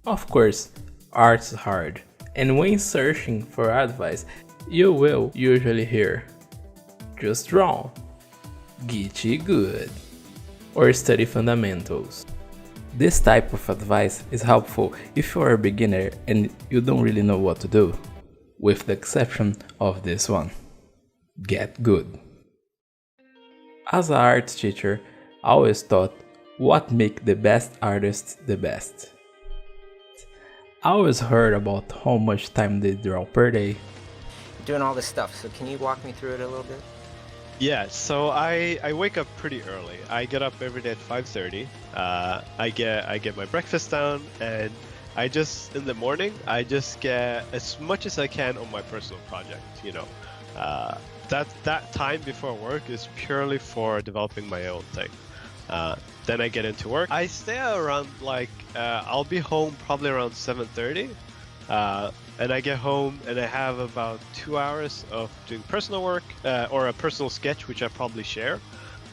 Of course, art's hard, and when searching for advice, you will usually hear, just draw, get good, or study fundamentals. This type of advice is helpful if you are a beginner and you don't really know what to do, with the exception of this one, get good. As an art teacher, I always thought what make the best artists the best. I always heard about how much time they draw per day. Doing all this stuff, so can you walk me through it a little bit? Yeah, so I wake up pretty early. I get up every day at 5:30. I get my breakfast down, and in the morning I just get as much as I can on my personal project. That time before work is purely for developing my own thing. Then I get into work. I stay around I'll be home probably around 7:30. And I get home and I have about 2 hours of doing personal work or a personal sketch, which I probably share.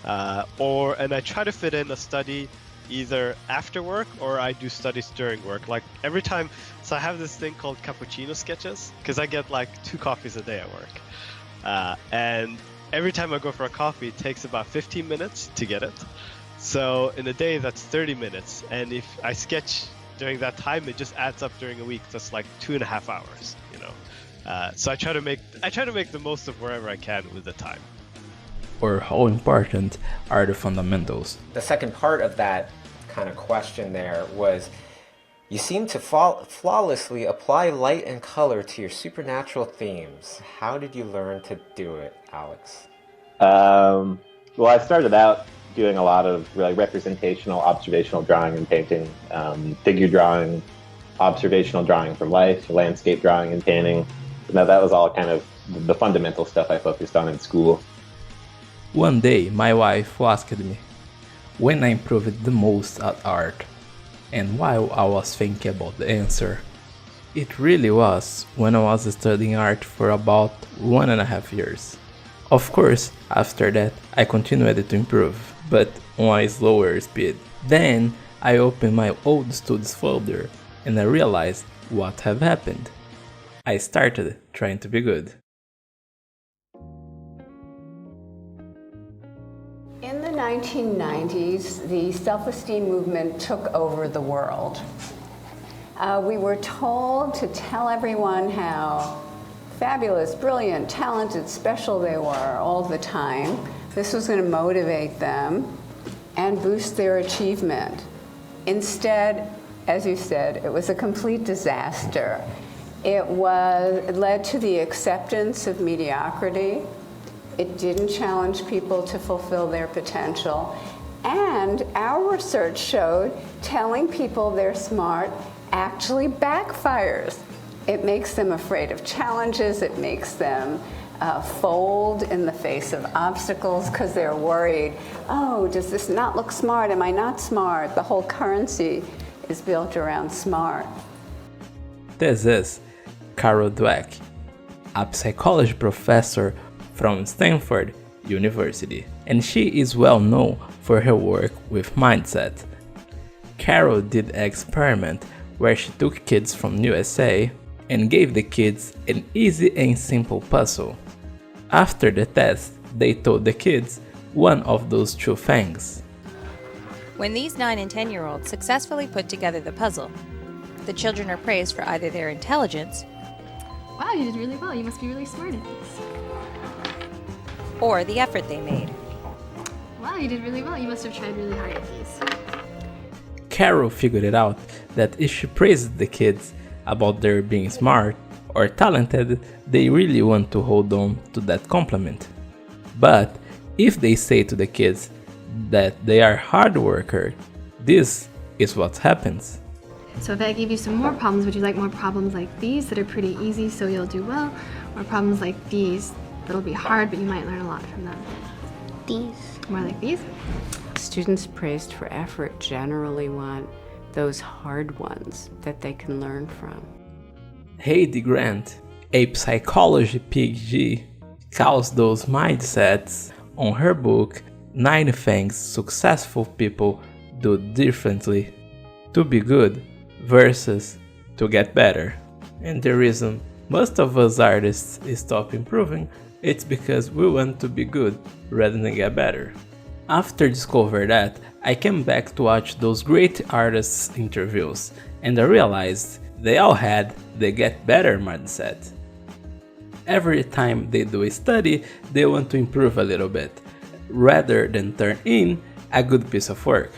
And I try to fit in a study either after work or I do studies during work. Like every time, so I have this thing called cappuccino sketches because I get like 2 coffees a day at work. And every time I go for a coffee, it takes about 15 minutes to get it. So in a day, that's 30 minutes. And if I sketch during that time, it just adds up during a week. That's like 2.5 hours, So I try to make the most of wherever I can with the time. Or how important are the fundamentals? The second part of that kind of question there was, you seem to flawlessly apply light and color to your supernatural themes. How did you learn to do it, Alex? Well, I started out doing a lot of really representational, observational drawing and painting, figure drawing, observational drawing from life, landscape drawing and painting. Now that was all kind of the fundamental stuff I focused on in school. One day, my wife asked me when I improved the most at art, and while I was thinking about the answer, it really was when I was studying art for about 1.5 years. Of course, after that, I continued to improve, but on a slower speed. Then, I opened my old studies folder and I realized what had happened. I started trying to be good. In the 1990s, the self-esteem movement took over the world. We were told to tell everyone how fabulous, brilliant, talented, special they were all the time. This was going to motivate them and boost their achievement. Instead, as you said, it was a complete disaster. It led to the acceptance of mediocrity. It didn't challenge people to fulfill their potential. And our research showed telling people they're smart actually backfires. It makes them afraid of challenges. It makes them fold in the face of obstacles because they're worried, oh, does this not look smart? Am I not smart? The whole currency is built around smart. This is Carol Dweck, a psychology professor from Stanford University, and she is well known for her work with mindset. Carol did an experiment where she took kids from USA and gave the kids an easy and simple puzzle. After the test, they told the kids one of those 2 things. When these 9 and 10-year-olds successfully put together the puzzle, the children are praised for either their intelligence, wow, you did really well, you must be really smart at this. Or the effort they made. Wow, you did really well, you must have tried really hard at these. Carol figured it out that if she praised the kids about their being smart or talented, they really want to hold on to that compliment. But if they say to the kids that they are hard workers, this is what happens. So if I gave you some more problems, would you like more problems like these that are pretty easy so you'll do well? Or problems like these that'll be hard but you might learn a lot from them? These. More like these? Students praised for effort generally want those hard ones that they can learn from. Heidi Grant, a psychology PhD, calls those mindsets on her book 9 Things Successful People Do Differently. To be good, versus to get better. And the reason most of us artists stop improving, it's because we want to be good rather than get better. After discovering that, I came back to watch those great artists' interviews, and I realized they all had the get better mindset. Every time they do a study, they want to improve a little bit, rather than turn in a good piece of work.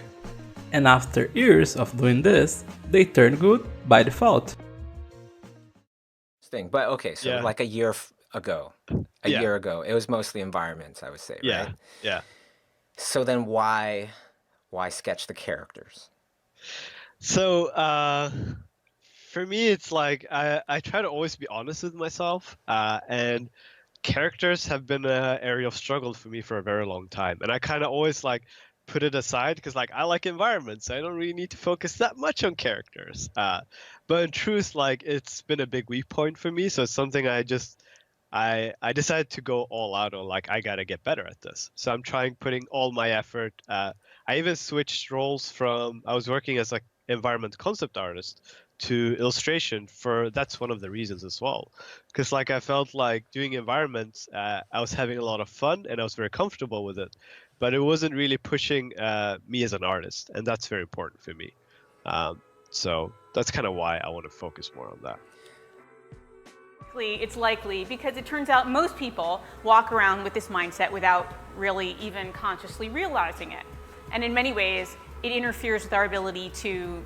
And after years of doing this, they turn good by default. But okay, so Yeah. like a year ago, Yeah. year ago, it was mostly environments, I would say, Yeah, right? yeah. So then why sketch the characters? So for me, it's like I try to always be honest with myself, and characters have been an area of struggle for me for a very long time, and I kind of always like put it aside because like I like environments, so I don't really need to focus that much on characters. But in truth, like it's been a big weak point for me, so it's something I decided to go all out on. Like I gotta get better at this, so I'm putting all my effort. I even switched roles from I was working as like environment concept artist to illustration for that's one of the reasons as well, because like I felt like doing environments, I was having a lot of fun and I was very comfortable with it, but it wasn't really pushing me as an artist, and that's very important for me. So that's kind of why I want to focus more on that. It's likely because it turns out most people walk around with this mindset without really even consciously realizing it. And in many ways, it interferes with our ability to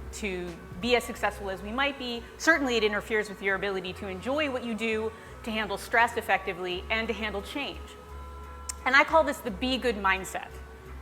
be as successful as we might be. Certainly it interferes with your ability to enjoy what you do, to handle stress effectively, and to handle change. And I call this the be good mindset.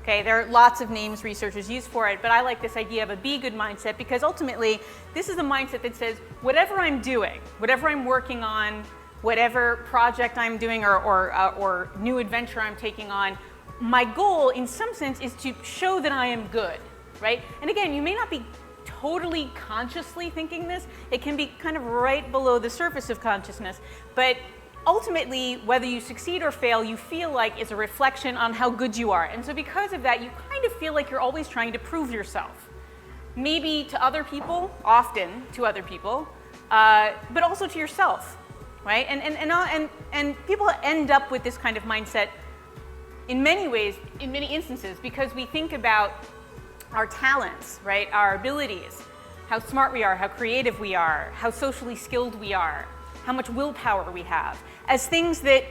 Okay, there are lots of names researchers use for it, but I like this idea of a be good mindset because ultimately this is a mindset that says whatever I'm doing, whatever I'm working on, whatever project I'm doing or new adventure I'm taking on, my goal in some sense is to show that I am good, right? And again, you may not be totally consciously thinking this. It can be kind of right below the surface of consciousness, but ultimately, whether you succeed or fail, you feel like it's a reflection on how good you are. And so because of that, you kind of feel like you're always trying to prove yourself. Maybe to other people, often to other people, but also to yourself, right? And people end up with this kind of mindset in many ways, in many instances, because we think about our talents, right? Our abilities, how smart we are, how creative we are, how socially skilled we are, how much willpower we have, as things that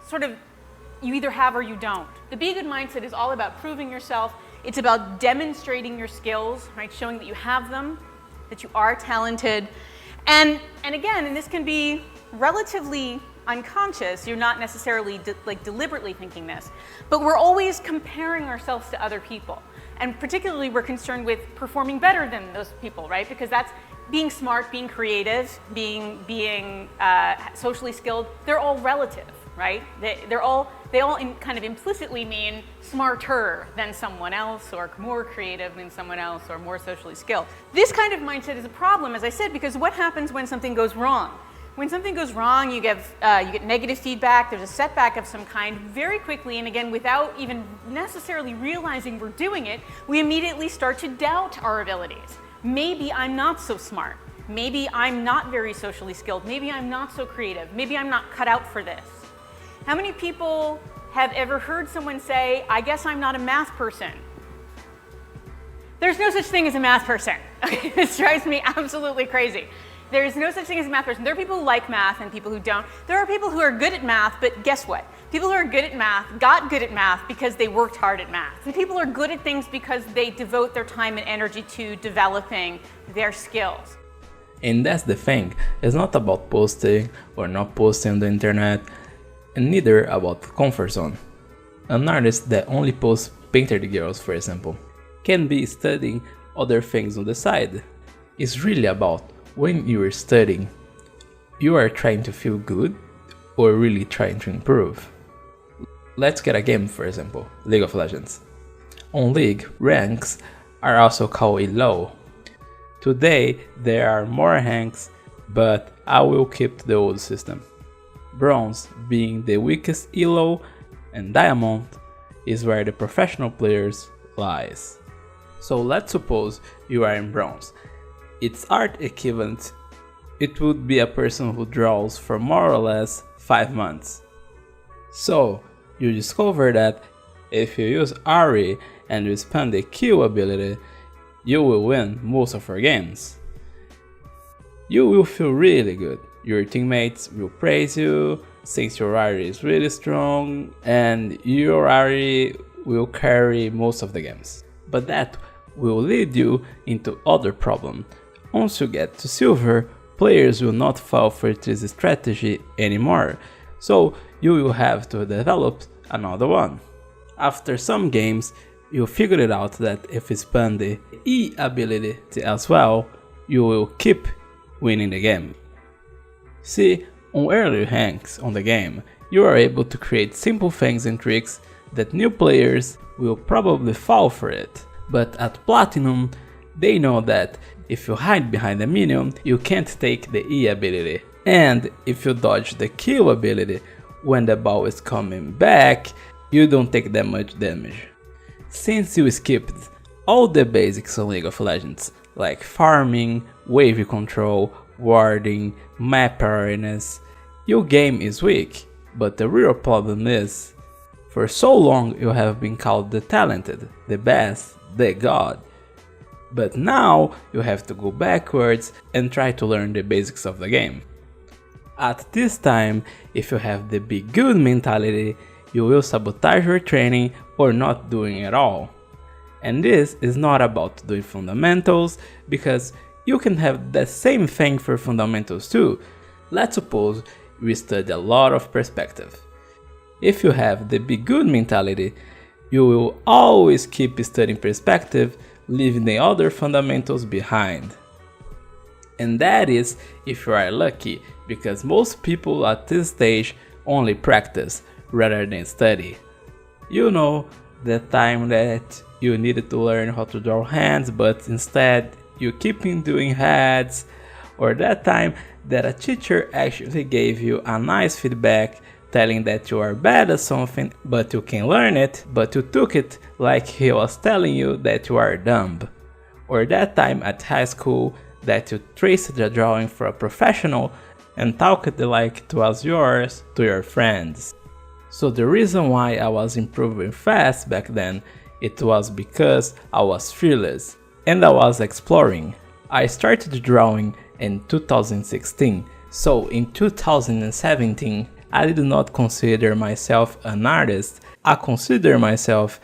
sort of you either have or you don't. The be good mindset is all about proving yourself. It's about demonstrating your skills, right? Showing that you have them, that you are talented. And again, and this can be relatively unconscious, you're not necessarily deliberately thinking this, but we're always comparing ourselves to other people. And particularly we're concerned with performing better than those people, right? Because that's being smart, being creative, being socially skilled, they're all relative, right? They all kind of implicitly mean smarter than someone else, or more creative than someone else, or more socially skilled. This kind of mindset is a problem, as I said, because what happens when something goes wrong? When something goes wrong, you get negative feedback, there's a setback of some kind very quickly, and again, without even necessarily realizing we're doing it, we immediately start to doubt our abilities. Maybe I'm not so smart. Maybe I'm not very socially skilled. Maybe I'm not so creative. Maybe I'm not cut out for this. How many people have ever heard someone say, I guess I'm not a math person? There's no such thing as a math person. This drives me absolutely crazy. There's no such thing as a math person. There are people who like math and people who don't. There are people who are good at math, but guess what? People who are good at math got good at math because they worked hard at math. And people are good at things because they devote their time and energy to developing their skills. And that's the thing, it's not about posting or not posting on the internet, and neither about comfort zone. An artist that only posts painted girls, for example, can be studying other things on the side. It's really about when you are studying, you are trying to feel good or really trying to improve. Let's get a game, for example, League of Legends. On League, ranks are also called elo. Today there are more ranks, but I will keep the old system. Bronze being the weakest elo, and diamond is where the professional players lies. So let's suppose you are in bronze. its art equivalent, it would be a person who draws for more or less 5 months. So, you discover that if you use ARI and you spend the kill ability, you will win most of your games. You will feel really good. Your teammates will praise you since your ARI is really strong, and your ARI will carry most of the games. But that will lead you into other problem. Once you get to silver, players will not fall for this strategy anymore, so you will have to develop another one. After some games, you figure it out that if you spend the E ability as well, you will keep winning the game. See, on early ranks on the game, you are able to create simple things and tricks that new players will probably fall for it. But at Platinum, they know that if you hide behind a minion, you can't take the E ability. And if you dodge the kill ability when the ball is coming back, you don't take that much damage. Since you skipped all the basics of League of Legends, like farming, wave control, warding, map awareness, your game is weak. But the real problem is, for so long you have been called the talented, the best, the god. But now you have to go backwards and try to learn the basics of the game. At this time, if you have the be good mentality, you will sabotage your training or not doing at all. And this is not about doing fundamentals, because you can have the same thing for fundamentals too. Let's suppose you study a lot of perspective. If you have the be good mentality, you will always keep studying perspective, leaving the other fundamentals behind. And that is if you are lucky, because most people at this stage only practice rather than study. You know, the time that you needed to learn how to draw hands, but instead you keep on doing heads, or that time that a teacher actually gave you a nice feedback telling that you are bad at something but you can learn it, but you took it like he was telling you that you are dumb. Or that time at high school that you traced the drawing for a professional and talked like it was yours to your friends. So the reason why I was improving fast back then, it was because I was fearless and I was exploring. I started drawing in 2016, so in 2017 I did not consider myself an artist, I consider myself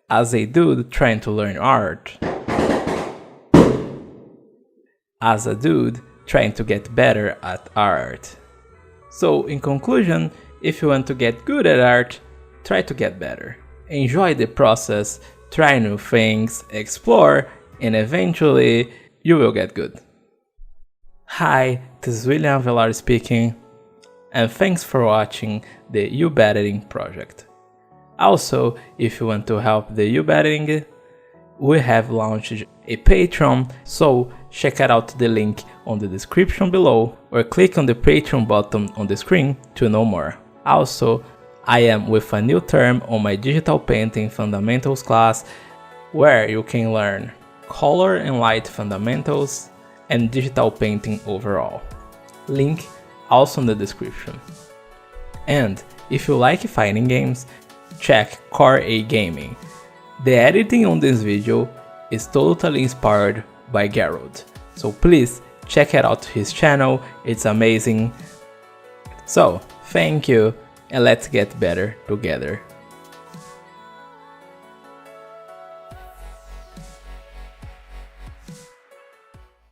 as a dude trying to learn art. As a dude trying to get better at art. So in conclusion, if you want to get good at art, try to get better. Enjoy the process, try new things, explore, and eventually you will get good. Hi, this is William Velar speaking, and thanks for watching the editiding project. Also, if you want to help the editiding, we have launched a Patreon, so check out the link on the description below or click on the Patreon button on the screen to know more. Also, I am with a new term on my digital painting fundamentals class where you can learn color and light fundamentals and digital painting overall. Link also in the description. And if you like fighting games, check Core A Gaming. The editing on this video is totally inspired by Geralt, so please check out his channel, it's amazing. So, thank you, and let's get better together.